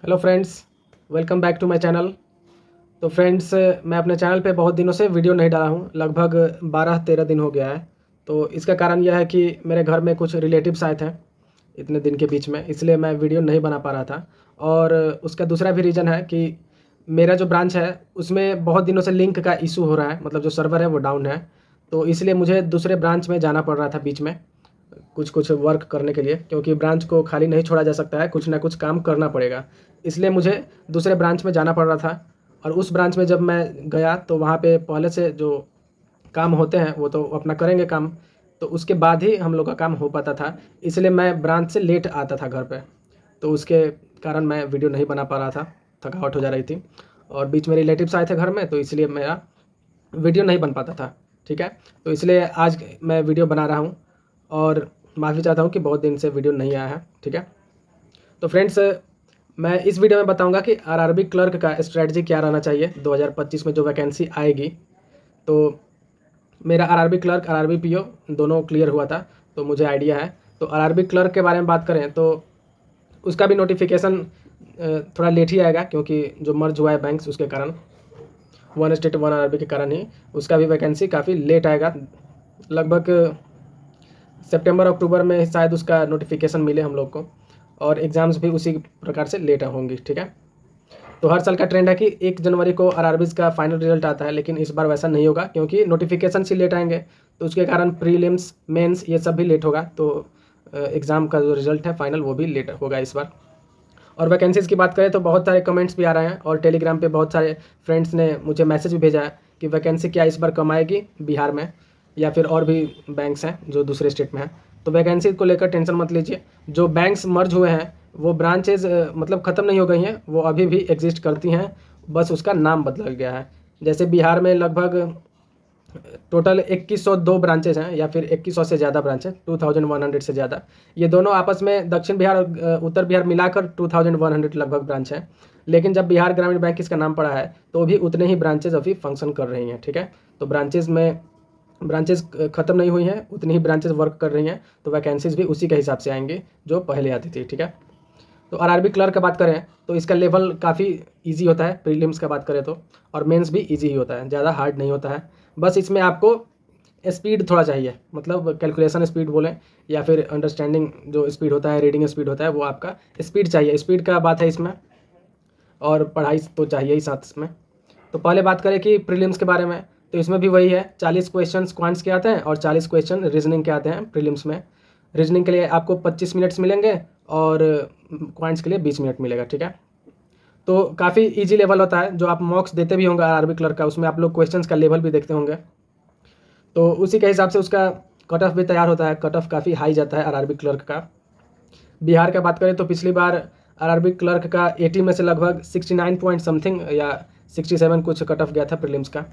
Hello friends, welcome back to my channel. तो friends, मैं अपने चैनल पे बहुत दिनों से वीडियो नहीं डाला हूँ, लगभग 12-13 दिन हो गया है। तो इसका कारण यह है कि मेरे घर में कुछ रिलेटिव्स आए थे इतने दिन के बीच में, इसलिए मैं वीडियो नहीं बना पा रहा था। और उसका दूसरा भी रीज़न है कि मेरा जो ब्रांच है उसमें बहुत दिनों से लिंक का इशू हो रहा है, मतलब जो सर्वर है वो डाउन है। तो इसलिए मुझे दूसरे ब्रांच में जाना पड़ रहा था बीच में कुछ कुछ वर्क करने के लिए, क्योंकि ब्रांच को खाली नहीं छोड़ा जा सकता है, कुछ ना कुछ काम करना पड़ेगा। इसलिए मुझे दूसरे ब्रांच में जाना पड़ रहा था। और उस ब्रांच में जब मैं गया तो वहाँ पे पहले से जो काम होते हैं वो तो अपना करेंगे काम, तो उसके बाद ही हम लोग का काम हो पाता था। इसलिए मैं ब्रांच से लेट आता था घर पे, तो उसके कारण मैं वीडियो नहीं बना पा रहा था, थकावट हो जा रही थी। और बीच में रिलेटिव्स आए थे घर में, तो इसलिए मेरा वीडियो नहीं बन पाता था। ठीक है, तो इसलिए आज मैं वीडियो बना रहा हूँ और माफ़ी चाहता हूँ कि बहुत दिन से वीडियो नहीं आया है। ठीक है, तो फ्रेंड्स, मैं इस वीडियो में बताऊंगा कि आरआरबी क्लर्क का स्ट्रेटजी क्या रहना चाहिए 2025 में जो वैकेंसी आएगी। तो मेरा आरआरबी क्लर्क आरआरबी पीओ दोनों क्लियर हुआ था, तो मुझे आइडिया है। तो आरआरबी क्लर्क के बारे में बात करें तो उसका भी नोटिफिकेशन थोड़ा लेट ही आएगा, क्योंकि जो मर्ज हुआ है बैंक्स उसके कारण, वन स्टेट वन आरआरबी के कारण ही उसका भी वैकेंसी काफ़ी लेट आएगा। लगभग सितंबर अक्टूबर में शायद उसका नोटिफिकेशन मिले हम लोग को, और एग्ज़ाम्स भी उसी प्रकार से लेट होंगी। ठीक है, तो हर साल का ट्रेंड है कि 1 जनवरी को आरआरबीज़ का फाइनल रिजल्ट आता है, लेकिन इस बार वैसा नहीं होगा, क्योंकि नोटिफिकेशन से लेट आएंगे तो उसके कारण प्रीलिम्स मेंस ये सब भी लेट होगा। तो एग्ज़ाम का जो रिजल्ट है फाइनल वो भी लेट होगा इस बार। और वैकेंसीज़ की बात करें तो बहुत सारे कमेंट्स भी आ रहे हैं, और टेलीग्राम पे बहुत सारे फ्रेंड्स ने मुझे मैसेज भी भेजा है कि वैकेंसी क्या इस बार कम आएगी बिहार में, या फिर और भी बैंक्स हैं जो दूसरे स्टेट में हैं। तो वैकेंसी को लेकर टेंशन मत लीजिए। जो बैंक्स मर्ज हुए हैं वो ब्रांचेज मतलब ख़त्म नहीं हो गई हैं, वो अभी भी एग्जिस्ट करती हैं, बस उसका नाम बदल गया है। जैसे बिहार में लगभग टोटल 2102 ब्रांचेज हैं, या फिर 2100 से ज़्यादा ब्रांच है, 2100 से ज़्यादा। ये दोनों आपस में दक्षिण बिहार और उत्तर बिहार मिलाकर 2100 लगभग ब्रांच है। लेकिन जब बिहार ग्रामीण बैंक इसका नाम पड़ा है तो भी उतने ही ब्रांचेज अभी फंक्शन कर रही हैं। ठीक है, तो ब्रांचेज ख़त्म नहीं हुई हैं, उतनी ही ब्रांचेज वर्क कर रही हैं। तो वैकेंसीज भी उसी के हिसाब से आएंगी जो पहले आती थी। ठीक है, तो आरआरबी क्लर्क का बात करें तो इसका लेवल काफ़ी इजी होता है, प्रीलिम्स का बात करें तो, और मेंस भी इजी ही होता है, ज़्यादा हार्ड नहीं होता है। बस इसमें आपको स्पीड थोड़ा चाहिए, मतलब कैलकुलेशन स्पीड बोलें या फिर अंडरस्टैंडिंग जो स्पीड होता है, रीडिंग स्पीड होता है, वो आपका स्पीड चाहिए, स्पीड का बात है इसमें। और पढ़ाई तो चाहिए ही साथ में। तो पहले बात करें कि प्रीलिम्स के बारे में, तो इसमें भी वही है, 40 क्वेश्चन क्वांट्स के आते हैं और 40 क्वेश्चन रीजनिंग के आते हैं प्रीलिम्स में। रीजनिंग के लिए आपको 25 मिनट्स मिलेंगे और क्वांट्स के लिए 20 मिनट मिलेगा। ठीक है, तो काफ़ी इजी लेवल होता है। जो आप मॉक्स देते भी होंगे आरआरबी क्लर्क का, उसमें आप लोग क्वेश्चंस का लेवल भी देखते होंगे, तो उसी के हिसाब से उसका कट ऑफ भी तैयार होता है। कट ऑफ काफ़ी हाई जाता है आरआरबी क्लर्क का। बिहार का बात करें तो पिछली बार आरआरबी क्लर्क का 80 में से लगभग 69 पॉइंट समथिंग या 67 कुछ कट ऑफ गया था प्रीलिम्स का,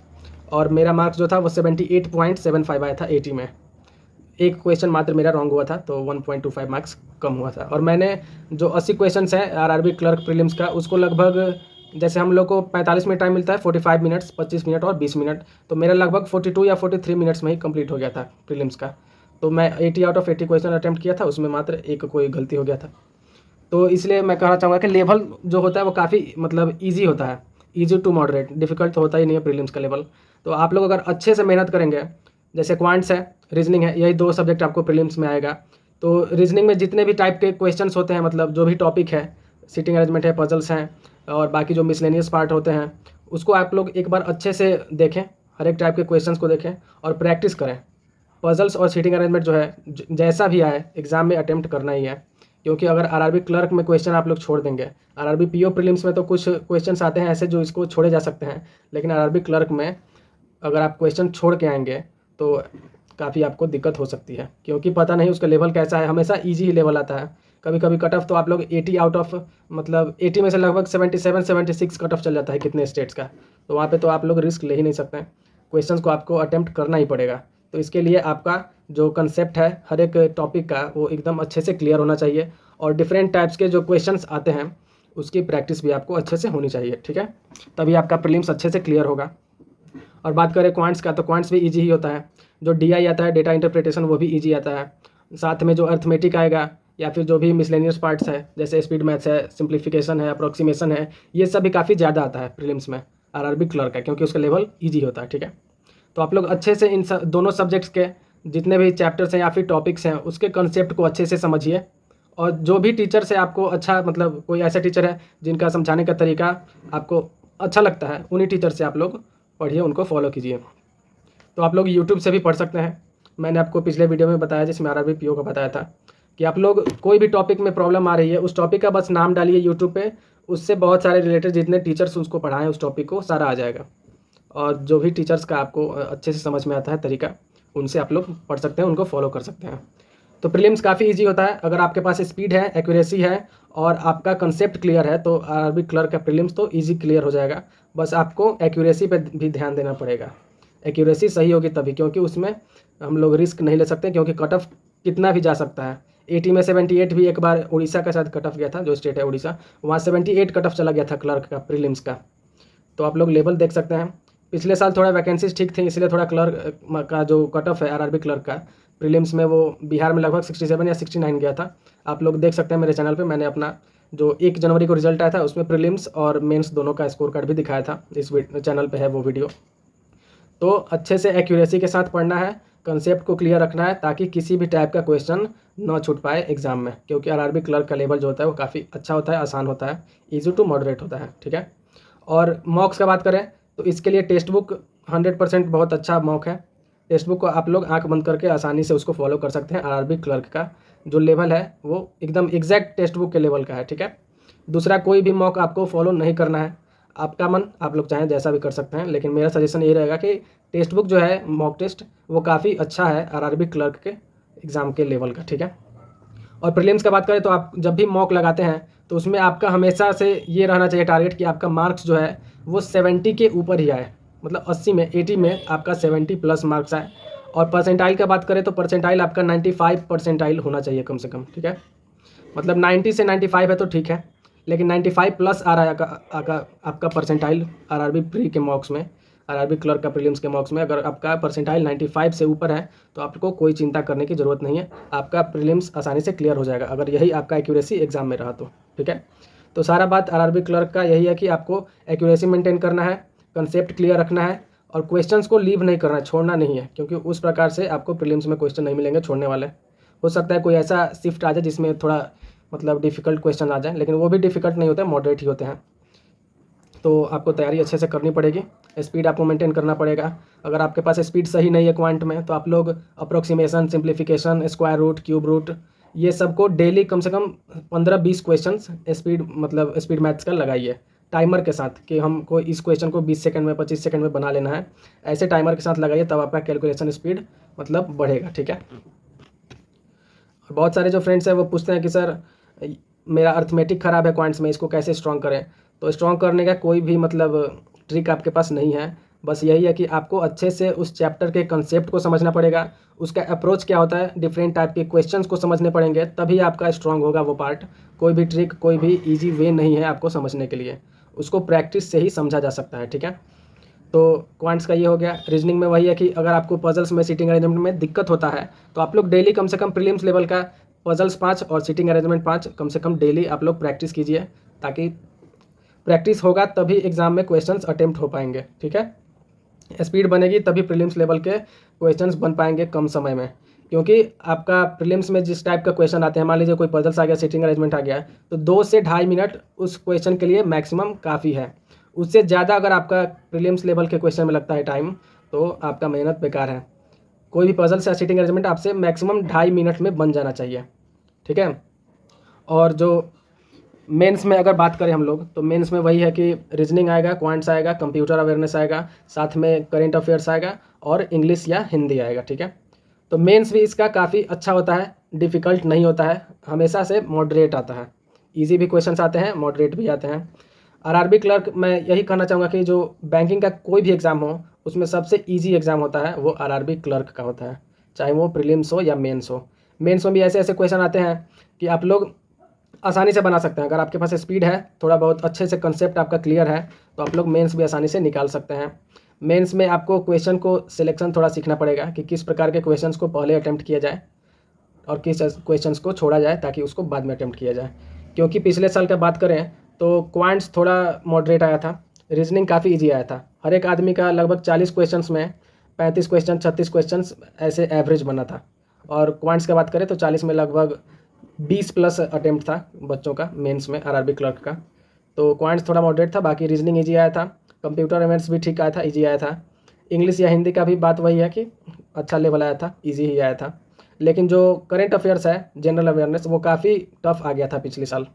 और मेरा मार्क्स जो था वो 78.75 आया था 80 में। एक क्वेश्चन मात्र मेरा रॉन्ग हुआ था, तो 1.25 मार्क्स कम हुआ था। और मैंने जो 80 क्वेश्चन हैं आरआरबी क्लर्क प्रीलिम्स का, उसको लगभग, जैसे हम लोग को 45 मिनट टाइम मिलता है, 45 मिनट्स, 25 मिनट और 20 मिनट, तो मेरा लगभग 42 या 43 मिनट्स में ही कंप्लीट हो गया था प्रीलिम्स का। तो मैं 80 आउट ऑफ 80 क्वेश्चन अटैम्प्ट किया था, उसमें मात्र एक कोई गलती हो गया था। तो इसलिए मैं कहना चाहूँगा कि लेवल जो होता है वो काफ़ी मतलब ईजी होता है, ईजी टू मॉडरेट, डिफिकल्ट तो होता ही नहीं है प्रीलिम्स का लेवल। तो आप लोग अगर अच्छे से मेहनत करेंगे, जैसे क्वांट्स है, रीजनिंग है, यही दो सब्जेक्ट आपको प्रीलिम्स में आएगा। तो रीजनिंग में जितने भी टाइप के क्वेश्चंस होते हैं, मतलब जो भी टॉपिक है, सीटिंग अरेंजमेंट है, पजल्स हैं, और बाकी जो मिसलेनियस पार्ट होते हैं, उसको आप लोग एक बार अच्छे से देखें, हर एक टाइप के क्वेश्चंस को देखें और प्रैक्टिस करें। पजल्स और सीटिंग अरेंजमेंट जो है जैसा भी आए एग्ज़ाम में अटेम्प्ट करना ही है, क्योंकि अगर आरआरबी क्लर्क में क्वेश्चन आप लोग छोड़ देंगे, आरआरबी पीओ प्रीलिम्स में तो कुछ क्वेश्चंस आते हैं ऐसे जो इसको छोड़े जा सकते हैं, लेकिन आरआरबी क्लर्क में अगर आप क्वेश्चन छोड़ के आएंगे तो काफ़ी आपको दिक्कत हो सकती है, क्योंकि पता नहीं उसका लेवल कैसा है। हमेशा ईजी ही लेवल आता है, कभी कभी कट ऑफ तो आप लोग 80 आउट ऑफ, मतलब 80 में से लगभग 77-76 कट ऑफ चल जाता है कितने स्टेट्स का। तो वहाँ पे तो आप लोग रिस्क ले ही नहीं सकते, क्वेश्चंस को आपको अटेम्प्ट करना ही पड़ेगा। तो इसके लिए आपका जो कंसेप्ट है हर एक टॉपिक का वो एकदम अच्छे से क्लियर होना चाहिए, और डिफरेंट टाइप्स के जो क्वेश्चंस आते हैं उसकी प्रैक्टिस भी आपको अच्छे से होनी चाहिए। ठीक है, तभी आपका प्रीलिम्स अच्छे से क्लियर होगा। और बात करें क्वांट्स का, तो क्वांट्स भी इजी ही होता है। जो डीआई आता है, डेटा इंटरप्रिटेशन, वो भी इजी आता है। साथ में जो अर्थमेटिक आएगा, या फिर जो भी मिसलेनियस पार्ट्स है जैसे स्पीड मैथ्स है, सिंप्लीफिकेशन है, अप्रोक्सीमेशन है, ये सब भी काफ़ी ज़्यादा आता है प्रीलिम्स में आरआरबी क्लर्क का, क्योंकि उसका लेवल ईजी होता है। ठीक है, तो आप लोग अच्छे से इन दोनों सब्जेक्ट्स के जितने भी चैप्टर्स हैं या फिर टॉपिक्स हैं उसके कंसेप्ट को अच्छे से समझिए। और जो भी टीचर से आपको अच्छा मतलब कोई ऐसा टीचर है जिनका समझाने का तरीका आपको अच्छा लगता है, उन्हीं टीचर से आप लोग पढ़िए, उनको फॉलो कीजिए। तो आप लोग यूट्यूब से भी पढ़ सकते हैं। मैंने आपको पिछले वीडियो में बताया जिसमें आरआरबी पीओ का बताया था कि आप लोग कोई भी टॉपिक में प्रॉब्लम आ रही है, उस टॉपिक का बस नाम डालिए यूट्यूब पे, उससे बहुत सारे रिलेटेड जितने टीचर्स उसको पढ़ाएं उस टॉपिक को सारा आ जाएगा। और जो भी टीचर्स का आपको अच्छे से समझ में आता है तरीका, उनसे आप लोग पढ़ सकते हैं, उनको फॉलो कर सकते हैं। तो प्रीलिम्स काफ़ी इजी होता है। अगर आपके पास स्पीड है, एक्यूरेसी है और आपका कंसेप्ट क्लियर है तो आरआरबी क्लर्क का प्रीलिम्स तो इजी क्लियर हो जाएगा। बस आपको एक्यूरेसी पे भी ध्यान देना पड़ेगा। एक्यूरेसी सही होगी तभी, क्योंकि उसमें हम लोग रिस्क नहीं ले सकते, क्योंकि कट ऑफ कितना भी जा सकता है। 80 में 78 भी एक बार उड़ीसा का शायद कट ऑफ गया था, जो स्टेट है उड़ीसा, वहाँ 78 कट ऑफ चला गया था क्लर्क का प्रीलिम्स का। तो आप लोग लेवल देख सकते हैं। पिछले साल थोड़ा वैकेंसीज ठीक थी, इसलिए थोड़ा क्लर्क का जो कट ऑफ है आरआरबी क्लर्क का प्रीलिम्स में, वो बिहार में लगभग 67 या 69 गया था। आप लोग देख सकते हैं मेरे चैनल पे, मैंने अपना जो 1 जनवरी को रिजल्ट आया था उसमें प्रीलिम्स और मेंस दोनों का स्कोर कार्ड भी दिखाया था। इस चैनल पे है वो वीडियो। तो अच्छे से एक्यूरेसी के साथ पढ़ना है, कंसेप्ट को क्लियर रखना है, ताकि किसी भी टाइप का क्वेश्चन ना छूट पाए एग्जाम में, क्योंकि आरआरबी क्लर्क का लेवल जो होता है वो काफ़ी अच्छा होता है, आसान होता है, ईजी टू मॉडरेट होता है। ठीक है, और मॉक्स का बात करें तो इसके लिए टेक्स्ट बुक 100% बहुत अच्छा मॉक है। टेक्स्ट बुक को आप लोग आंख बंद करके आसानी से उसको फॉलो कर सकते हैं। आरआरबी क्लर्क का जो लेवल है वो एकदम एग्जैक्ट टेक्स्ट बुक के लेवल का है। ठीक है, दूसरा कोई भी मॉक आपको फॉलो नहीं करना है, आपका मन, आप लोग चाहें जैसा भी कर सकते हैं, लेकिन मेरा सजेशन ये रहेगा कि टेक्स्ट बुक जो है मॉक टेस्ट वो काफ़ी अच्छा है आरआरबी क्लर्क के एग्ज़ाम के लेवल का। ठीक है, और प्रीलिम्स का बात करें तो आप जब भी मॉक लगाते हैं तो उसमें आपका हमेशा से ये रहना चाहिए टारगेट कि आपका मार्क्स जो है वो 70 के ऊपर ही आए, मतलब 80 में 80 में आपका 70 प्लस मार्क्स आए। और परसेंटाइल का बात करें तो परसेंटाइल आपका 95 परसेंटाइल होना चाहिए कम से कम। ठीक है, मतलब 90 से 95 है तो ठीक है, लेकिन 95 प्लस आ रहा है आपका परसेंटाइल आरआरबी प्री के मॉक्स में, आरआरबी क्लर्क का प्रीलिम्स के मॉक्स में अगर आपका परसेंटाइल 95 से ऊपर है तो आपको कोई चिंता करने की ज़रूरत नहीं है, आपका प्रीलिम्स आसानी से क्लियर हो जाएगा अगर यही आपका एक्यूरेसी एग्जाम में रहा तो। ठीक है, तो सारा बात आरआरबी क्लर्क का यही है कि आपको एक्यूरेसी मेंटेन करना है, कंसेप्ट क्लियर रखना है और क्वेश्चंस को लीव नहीं करना है, छोड़ना नहीं है, क्योंकि उस प्रकार से आपको प्रीलिम्स में क्वेश्चन नहीं मिलेंगे छोड़ने वाले। हो सकता है कोई ऐसा शिफ्ट आ जाए जिसमें थोड़ा मतलब डिफ़िकल्ट क्वेश्चन आ जाए, लेकिन वो भी डिफ़िकल्ट नहीं होते हैं, मॉडरेट ही होते हैं। तो आपको तैयारी अच्छे से करनी पड़ेगी, स्पीड आपको मेंटेन करना पड़ेगा। अगर आपके पास स्पीड सही नहीं है क्वांट में तो आप लोग approximation, simplification, square root, cube root, ये सबको डेली कम से कम 15-20 क्वेश्चंस स्पीड मतलब स्पीड मैथ्स का लगाइए टाइमर के साथ, कि हमको इस क्वेश्चन को 20 सेकंड में 25 सेकंड में बना लेना है। ऐसे टाइमर के साथ लगाइए, तब आपका कैलकुलेशन स्पीड मतलब बढ़ेगा। ठीक है, बहुत सारे जो फ्रेंड्स हैं वो पूछते हैं कि सर मेरा अर्थमेटिक ख़राब है क्वांट्स में, इसको कैसे स्ट्रॉन्ग करें। तो स्ट्रॉन्ग करने का कोई भी मतलब ट्रिक आपके पास नहीं है, बस यही है कि आपको अच्छे से उस चैप्टर के कंसेप्ट को समझना पड़ेगा, उसका अप्रोच क्या होता है, डिफरेंट टाइप के क्वेश्चंस को समझने पड़ेंगे, तभी आपका स्ट्रॉन्ग होगा वो पार्ट। कोई भी ट्रिक, कोई भी ईजी वे नहीं है आपको समझने के लिए, उसको प्रैक्टिस से ही समझा जा सकता है। ठीक है, तो क्वांट्स का ये हो गया। रीजनिंग में वही है कि अगर आपको पजल्स में, सीटिंग अरेंजमेंट में दिक्कत होता है तो आप लोग डेली कम से कम प्रीलिम्स लेवल का पजल्स 5 और सीटिंग अरेंजमेंट 5 कम से कम डेली आप लोग प्रैक्टिस कीजिए, ताकि प्रैक्टिस होगा तभी एग्जाम में क्वेश्चंस अटेम्प्ट हो पाएंगे। ठीक है, स्पीड बनेगी तभी प्रीलिम्स लेवल के क्वेश्चंस बन पाएंगे कम समय में, क्योंकि आपका प्रीलिम्स में जिस टाइप का क्वेश्चन आते हैं, मान लीजिए कोई पजल्स आ गया, सीटिंग अरेंजमेंट आ गया, तो 2 से ढाई मिनट उस क्वेश्चन के लिए मैक्सिमम काफ़ी है। उससे ज़्यादा अगर आपका प्रीलिम्स लेवल के क्वेश्चन में लगता है टाइम तो आपका मेहनत बेकार है। कोई भी पजल्स या सीटिंग अरेंजमेंट आपसे मैक्सिमम ढाई मिनट में बन जाना चाहिए। ठीक है, और जो मेंस में अगर बात करें हम लोग तो मेंस में वही है कि रीजनिंग आएगा, क्वांट्स आएगा, कंप्यूटर अवेयरनेस आएगा, साथ में करेंट अफेयर्स आएगा और इंग्लिश या हिंदी आएगा। ठीक है, तो मेंस भी इसका काफ़ी अच्छा होता है, डिफ़िकल्ट नहीं होता है, हमेशा से मॉडरेट आता है, इजी भी क्वेश्चंस आते हैं, मॉडरेट भी आते हैं। आरआरबी क्लर्क मैं यही कहना चाहूँगा कि जो बैंकिंग का कोई भी एग्ज़ाम हो उसमें सबसे ईजी एग्ज़ाम होता है वो आरआरबी क्लर्क का होता है, चाहे वो प्रीलिम्स हो या मेंस हो। मेंस में भी ऐसे ऐसे क्वेश्चन आते हैं कि आप लोग आसानी से बना सकते हैं। अगर आपके पास स्पीड है, थोड़ा बहुत अच्छे से कंसेप्ट आपका क्लियर है, तो आप लोग मेंस भी आसानी से निकाल सकते हैं। मेंस में आपको क्वेश्चन को सिलेक्शन थोड़ा सीखना पड़ेगा कि किस प्रकार के क्वेश्चंस को पहले अटेम्प्ट किया जाए। और किस क्वेश्चंस को छोड़ा जाए ताकि उसको बाद में अटेम्प्ट किया जाए। क्योंकि पिछले साल का बात करें तो क्वांट्स थोड़ा मॉडरेट आया था, रीजनिंग काफ़ी ईजी आया था। हर एक आदमी का लगभग 40 क्वेश्चंस में 35 क्वेश्चन 36 क्वेश्चंस ऐसे एवरेज बना था। और क्वांट्स की बात करें तो 40 में लगभग 20 प्लस अटेम्प्ट था बच्चों का मेंस में आरआरबी क्लर्क का। तो क्वांट्स थोड़ा मॉडरेट था, बाकी रीजनिंग ईजी आया था, कंप्यूटर अवेयरनेस भी ठीक आया था, ईजी आया था। इंग्लिश या हिंदी का भी बात वही है कि अच्छा लेवल आया था, ईजी ही आया था। लेकिन जो करंट अफेयर्स है, जनरल अवेयरनेस, वो काफ़ी टफ आ गया था पिछले साल।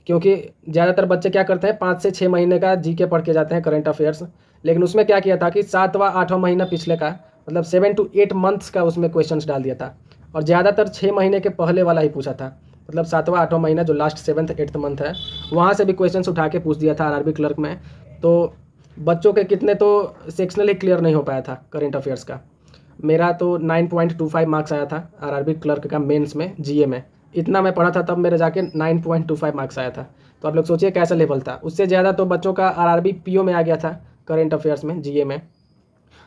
क्योंकि ज़्यादातर बच्चे क्या करते हैं 5 से 6 महीने का जीके पढ़ के जाते हैं करंट अफेयर्स। लेकिन उसमें क्या किया था कि 7वां 8वां महीना पिछले का, मतलब 7 to 8 मंथ्स का उसमें क्वेश्चंस डाल दिया था। और ज़्यादातर 6 महीने के पहले वाला ही पूछा था, मतलब 7वां 8वां महीना जो लास्ट 7th 8th मंथ है, वहाँ से भी क्वेश्चंस उठा के पूछ दिया था आरआरबी क्लर्क में। तो बच्चों के कितने तो सेक्शनल ही क्लियर नहीं हो पाया था करंट अफेयर्स का। मेरा तो 9.25 मार्क्स आया था आरआरबी क्लर्क का मेंस में, जीए में। इतना मैं पढ़ा था तब मेरे जाके 9.25 मार्क्स आया था। तो आप लोग सोचिए कैसा लेवल था। उससे ज़्यादा तो बच्चों का आरआरबी पीओ में आ गया था करंट अफेयर्स में, जीए में।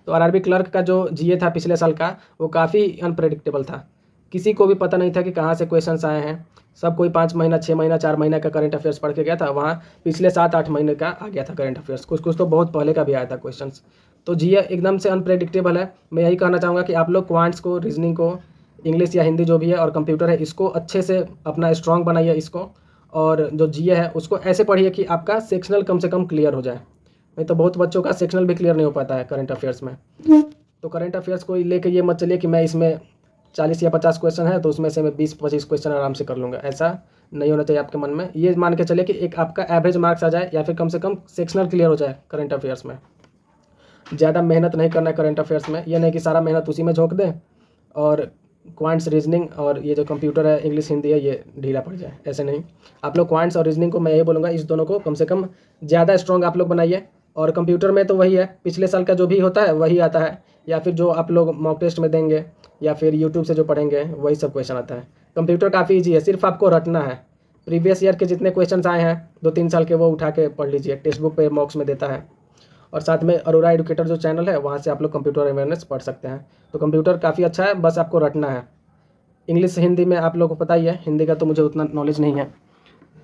तो आरआरबी क्लर्क का जो जीए था पिछले साल का, वो काफ़ी अनप्रेडिक्टेबल था। किसी को भी पता नहीं था कि कहाँ से क्वेश्चंस आए हैं। सब कोई 5 महीना 6 महीना 4 महीना का करंट अफेयर्स पढ़ के गया था, वहाँ पिछले 7-8 महीने का आ गया था करंट अफेयर्स। कुछ कुछ तो बहुत पहले का भी आया था क्वेश्चंस। तो जीए एकदम से अनप्रेडिक्टेबल है। मैं यही कहना चाहूँगा कि आप लोग क्वांट्स को, रीजनिंग को, इंग्लिश या हिंदी जो भी है और कंप्यूटर है, इसको अच्छे से अपना स्ट्रॉन्ग बनाइए इसको। और जो जीए है उसको ऐसे पढ़िए कि आपका सेक्शनल कम से कम क्लियर हो जाए। नहीं तो बहुत बच्चों का सेक्शनल भी क्लियर नहीं हो पाता है करंट अफेयर्स में। तो करंट अफेयर्स को लेके ये मत चलिए कि मैं इसमें 40 या 50 क्वेश्चन है तो उसमें से मैं 20-25 क्वेश्चन आराम से कर लूँगा। ऐसा नहीं होना चाहिए आपके मन में। ये मान के चलिए कि एक आपका एवरेज मार्क्स आ जाए या फिर कम से कम सेक्शनल क्लियर हो जाए करंट अफेयर्स में। ज़्यादा मेहनत नहीं करना है करंट अफेयर्स में। ये नहीं कि सारा मेहनत उसी में झोंक दें और क्वांट्स, रीजनिंग और ये जो कंप्यूटर है, इंग्लिश हिंदी है, ये ढीला पड़ जाए। ऐसे नहीं। आप लोग क्वांट्स और रीजनिंग को मैं ये बोलूँगा, इस दोनों को कम से कम ज़्यादा स्ट्रॉन्ग आप लोग बनाइए। और कंप्यूटर में तो वही है, पिछले साल का जो भी होता है वही आता है, या फिर जो आप लोग मॉक टेस्ट में देंगे या फिर यूट्यूब से जो पढ़ेंगे वही सब क्वेश्चन आता है। कंप्यूटर काफ़ी ईजी है, सिर्फ आपको रटना है। प्रीवियस ईयर के जितने क्वेश्चन आए हैं 2-3 साल के, वो उठा के पढ़ लीजिए, टेक्स्ट बुक पे मॉक्स में देता है। और साथ में अरोरा एडुकेटर जो चैनल है, वहाँ से आप लोग कंप्यूटर अवेयरनेस पढ़ सकते हैं। तो कंप्यूटर काफ़ी अच्छा है, बस आपको रटना है। इंग्लिश हिंदी में आप लोगों को पता ही है, हिंदी का तो मुझे उतना नॉलेज नहीं है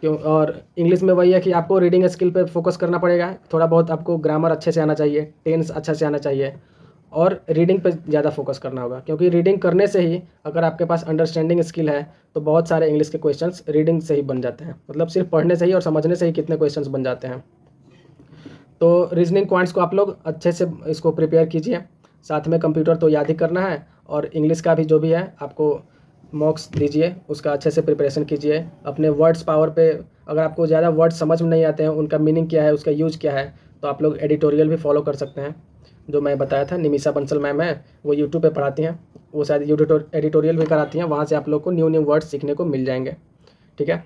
क्यों। और इंग्लिश में वही है कि आपको रीडिंग स्किल पे फोकस करना पड़ेगा, थोड़ा बहुत आपको ग्रामर अच्छे से आना चाहिए, टेंस अच्छा से आना चाहिए, और रीडिंग पे ज़्यादा फोकस करना होगा। क्योंकि रीडिंग करने से ही, अगर आपके पास अंडरस्टैंडिंग स्किल है, तो बहुत सारे इंग्लिश के क्वेश्चंस रीडिंग से ही बन जाते हैं। मतलब सिर्फ पढ़ने से ही और समझने से ही कितने क्वेश्चंस बन जाते हैं। तो रीजनिंग क्वांट्स को आप लोग अच्छे से इसको प्रिपेयर कीजिए। साथ में कंप्यूटर तो याद ही करना है, और इंग्लिश का भी जो भी है आपको मॉक्स दीजिए, उसका अच्छे से प्रिपरेशन कीजिए। अपने वर्ड्स पावर पे, अगर आपको ज़्यादा वर्ड्स समझ में नहीं आते हैं, उनका मीनिंग क्या है, उसका यूज क्या है, तो आप लोग एडिटोरियल भी फॉलो कर सकते हैं। जो मैं बताया था, निमिषा बंसल मैम है, वो यूट्यूब पे पढ़ाती हैं, वो शायद एडिटोरियल भी कराती हैं। वहाँ से आप लोग को न्यू न्यू वर्ड्स सीखने को मिल जाएंगे। ठीक है।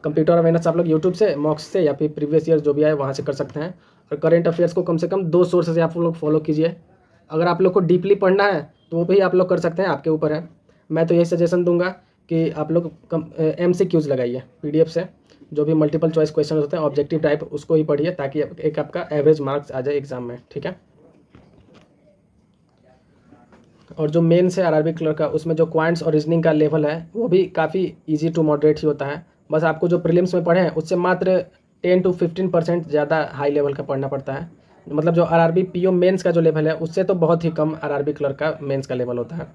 कंप्यूटर अवेयरनेस आप लोग यूट्यूब से, मॉक्स से, या फिर प्रीवियस ईयर जो भी आए वहाँ से कर सकते हैं। और करंट अफेयर्स को कम से कम 2 सोर्स से आप लोग फॉलो कीजिए। अगर आप लोग को डीपली पढ़ना है तो वो भी आप लोग कर सकते हैं, आपके ऊपर है। मैं तो यही सजेशन दूंगा कि आप लोग MCQs लगाइए PDF से, जो भी मल्टीपल चॉइस क्वेश्चन होते हैं ऑब्जेक्टिव टाइप, उसको ही पढ़िए, ताकि एक आपका एवरेज मार्क्स आ जाए एग्जाम में। ठीक है। और जो मेंस है आरआरबी क्लर्क का, उसमें जो क्वांट्स और रीजनिंग का लेवल है वो भी काफ़ी ईजी टू मॉडरेट ही होता है। बस आपको जो प्रीलिम्स में पढ़े हैं उससे मात्र 10 to 15% ज़्यादा हाई लेवल का पढ़ना पड़ता है। मतलब जो आरआरबी पीओ मेंस का जो लेवल है, उससे तो बहुत ही कम आरआरबी क्लर्क का मेंस का लेवल होता है।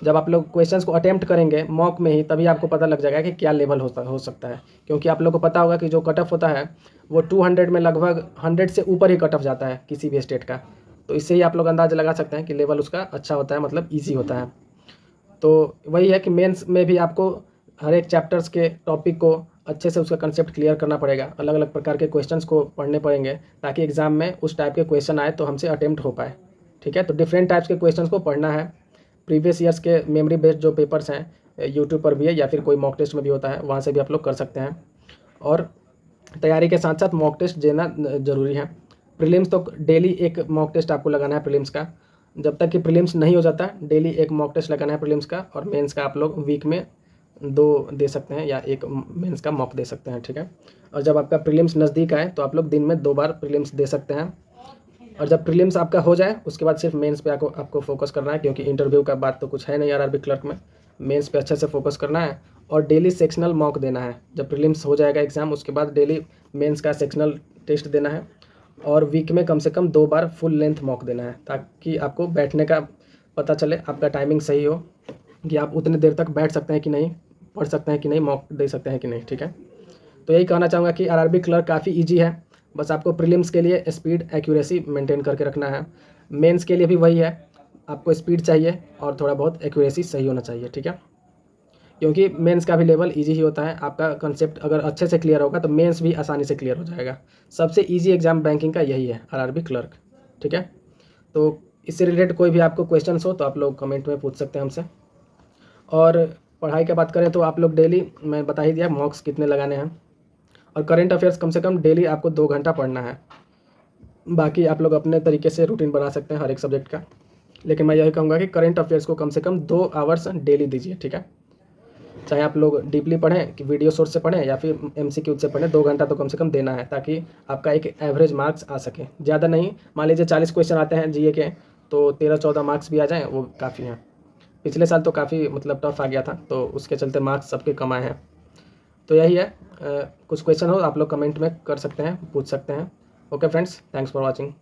जब आप लोग क्वेश्चंस को अटेम्प्ट करेंगे मॉक में ही, तभी आपको पता लग जाएगा कि क्या लेवल हो सकता है। क्योंकि आप लोग को पता होगा कि जो कट ऑफ होता है वो 200 में लगभग 100 से ऊपर ही कट ऑफ जाता है किसी भी स्टेट का। तो इससे ही आप लोग अंदाज़ा लगा सकते हैं कि लेवल उसका अच्छा होता है, मतलब ईजी होता है। तो वही है कि मेंस में भी आपको हर एक चैप्टर्स के टॉपिक को अच्छे से उसका कंसेप्ट क्लियर करना पड़ेगा। अलग अलग प्रकार के क्वेश्चंस को पढ़ने पड़ेंगे, ताकि एग्जाम में उस टाइप के क्वेश्चन आए तो हमसे अटेम्प्ट हो पाए। ठीक है। तो डिफरेंट टाइप्स के क्वेश्चंस को पढ़ना है। प्रीवियस ईयर्स के मेमोरी बेस्ड जो पेपर्स हैं यूट्यूब पर भी है, या फिर कोई मॉक टेस्ट में भी होता है, वहाँ से भी आप लोग कर सकते हैं। और तैयारी के साथ साथ मॉक टेस्ट देना ज़रूरी है। प्रीलिम्स तो डेली एक मॉक टेस्ट आपको लगाना है प्रीलिम्स का। जब तक कि प्रीलिम्स नहीं हो जाता, डेली एक मॉक टेस्ट लगाना है प्रीलिम्स का। और मेंस का आप लोग वीक में 2 दे सकते हैं, या 1 मेंस का मॉक दे सकते हैं। ठीक है। और जब आपका प्रीलिम्स नज़दीक आए तो आप लोग दिन में 2 बार प्रीलिम्स दे सकते हैं। और जब प्रीलिम्स आपका हो जाए उसके बाद सिर्फ मेंस पे आपको फोकस करना है, क्योंकि इंटरव्यू का बात तो कुछ है नहीं आरआरबी क्लर्क में। मेंस पे अच्छे से फोकस करना है और डेली सेक्शनल मॉक देना है। जब प्रीलिम्स हो जाएगा एग्ज़ाम उसके बाद डेली मेंस का सेक्शनल टेस्ट देना है और वीक में कम से कम 2 बार फुल लेंथ मॉक देना है, ताकि आपको बैठने का पता चले, आपका टाइमिंग सही हो कि आप उतनी देर तक बैठ सकते हैं कि नहीं, पढ़ सकते हैं कि नहीं, मॉक दे सकते हैं कि नहीं। ठीक है, तो यही कहना चाहूँगा कि आरआरबी क्लर्क काफ़ी ईजी है। बस आपको प्रीलिम्स के लिए स्पीड एक्यूरेसी मेंटेन करके रखना है। मेंस के लिए भी वही है, आपको स्पीड चाहिए और थोड़ा बहुत एक्यूरेसी सही होना चाहिए। ठीक है, क्योंकि मेंस का भी लेवल इजी ही होता है। आपका कंसेप्ट अगर अच्छे से क्लियर होगा तो मेंस भी आसानी से क्लियर हो जाएगा। सबसे इजी एग्ज़ाम बैंकिंग का यही है, आरआरबी क्लर्क। ठीक है, तो इससे रिलेटेड कोई भी आपको क्वेश्चंस हो तो आप लोग कमेंट में पूछ सकते हैं हमसे। और पढ़ाई की बात करें तो आप लोग डेली, मैं बता ही दिया मॉक्स कितने लगाने हैं, और करंट अफेयर्स कम से कम डेली आपको 2 घंटा पढ़ना है। बाकी आप लोग अपने तरीके से रूटीन बना सकते हैं हर एक सब्जेक्ट का, लेकिन मैं यही कहूँगा कि करंट अफेयर्स को कम से कम 2 आवर्स डेली दीजिए। ठीक है, चाहे आप लोग डीपली पढ़ें कि वीडियो सोर्स से पढ़ें या फिर एमसीक्यू से पढ़ें, 2 घंटा तो कम से कम देना है, ताकि आपका एक एवरेज मार्क्स आ सके। ज़्यादा नहीं, मान लीजिए 40 क्वेश्चन आते हैं जीए के, तो 13-14 मार्क्स भी आ जाएँ वो काफ़ी हैं। पिछले साल तो काफ़ी मतलब टफ आ गया था, तो उसके चलते मार्क्स सबके कम आए हैं। तो यही है, कुछ क्वेश्चन हो आप लोग कमेंट में कर सकते हैं, पूछ सकते हैं। Okay friends, thanks for watching.